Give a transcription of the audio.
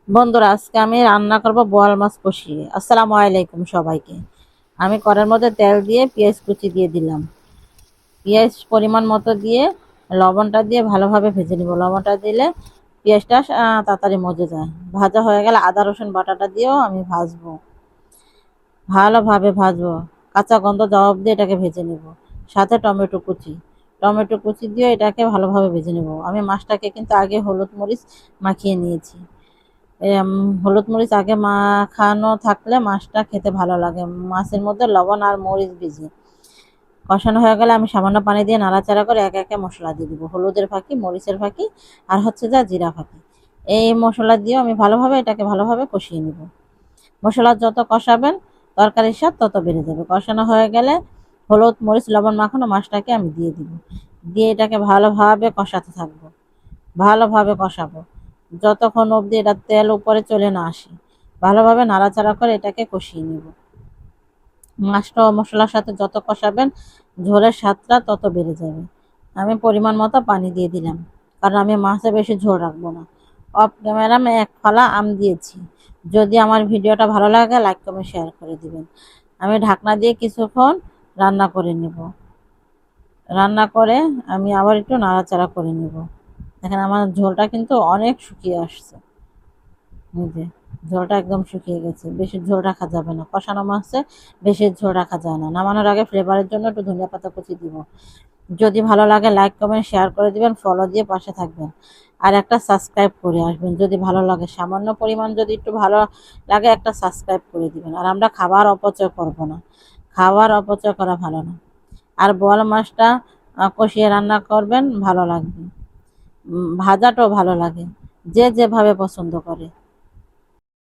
বন্ধুরা, আজকে আমি রান্না করব বোয়াল মাছ কষিয়ে। আসসালামু আলাইকুম সবাইকে। আমি কড়াইয়ের মধ্যে তেল দিয়ে পেঁয়াজ কুচি দিয়ে দিলাম। পেঁয়াজ পরিমাণ মতো দিয়ে লবণটা দিয়ে ভালোভাবে ভেজে নিব। লবণটা দিলে পেঁয়াজটা তাড়াতাড়ি মজে যায়। ভাজা হয়ে গেলে আদা রসুন বাটাটা দিয়েও আমি ভাজবো, ভালোভাবে ভাজবো, কাঁচা গন্ধ যাওয়া অবধি এটাকে ভেজে নেব। সাথে টমেটো কুচি দিয়ে এটাকে ভালোভাবে ভেজে নেব। আমি মাছটাকে কিন্তু আগে হলুদ মরিচ মাখিয়ে নিয়েছি। হলুদ মরিচ আগে মাখানো থাকলে মাছটা খেতে ভালো লাগে। মাছের মধ্যে লবণ আর মরিচ ভিজিয়ে কষানো হয়ে গেলে আমি সামান্য পানি দিয়ে নাড়াচাড়া করে একে একে মশলা দিয়ে দিব। হলুদের ফাঁকি, মরিচের ফাঁকি, আর হচ্ছে যা জিরা ফাঁকি। এই মশলা দিয়ে আমি এটাকে ভালোভাবে কষিয়ে নিব। মশলা যত কষাবেন তরকারির স্বাদ তত বেড়ে যাবে। কষানো হয়ে গেলে হলুদ মরিচ লবণ মাখানো মাছটাকে আমি দিয়ে দিব। দিয়ে এটাকে ভালোভাবে কষাতে থাকবো, ভালোভাবে কষাবো যতক্ষণ অবধি এটা তেল উপরে চলে না আসে। ভালোভাবে নাড়াচাড়া করে এটাকে কষিয়ে নিব। মাছটা মশলার সাথে যত কষাবেন ঝোলের স্বাদটা তত বেড়ে যাবে। আমি পরিমাণ মতো পানি দিয়ে দিলাম, কারণ আমি মাছে বেশি ঝোল রাখবো না। অফ ক্যামেরা আমি এক ফালা আম দিয়েছি। যদি আমার ভিডিওটা ভালো লাগে লাইক কমেন্ট শেয়ার করে দিবেন। আমি ঢাকনা দিয়ে কিছুক্ষণ রান্না করে নেব। রান্না করে আমি আবার একটু নাড়াচাড়া করে নেব। দেখেন আমার ঝোলটা কিন্তু অনেক শুকিয়ে আসছে। এই যে ঝোলটা একদম শুকিয়ে গেছে। বেশি ঝোল রাখা যাবে না, কষানো মাছে বেশি ঝোল রাখা যায় না। নামানোর আগে ফ্লেভারের জন্য একটু ধনিয়া পাতা কুচি দিব। যদি ভালো লাগে লাইক কমেন্ট শেয়ার করে দিবেন, ফলো দিয়ে পাশে থাকবেন, আর একটা সাবস্ক্রাইব করে আসবেন যদি ভালো লাগে। সামান্য পরিমাণ যদি একটু ভালো লাগে একটা সাবস্ক্রাইব করে দিবেন। আর আমরা খাবার অপচয় করব না, খাবার অপচয় করা ভালো না। আর বোয়াল মাছটা কষিয়ে রান্না করবেন, ভালো লাগবে। ভাজাটাও ভালো লাগে, যে যেভাবে পছন্দ করে।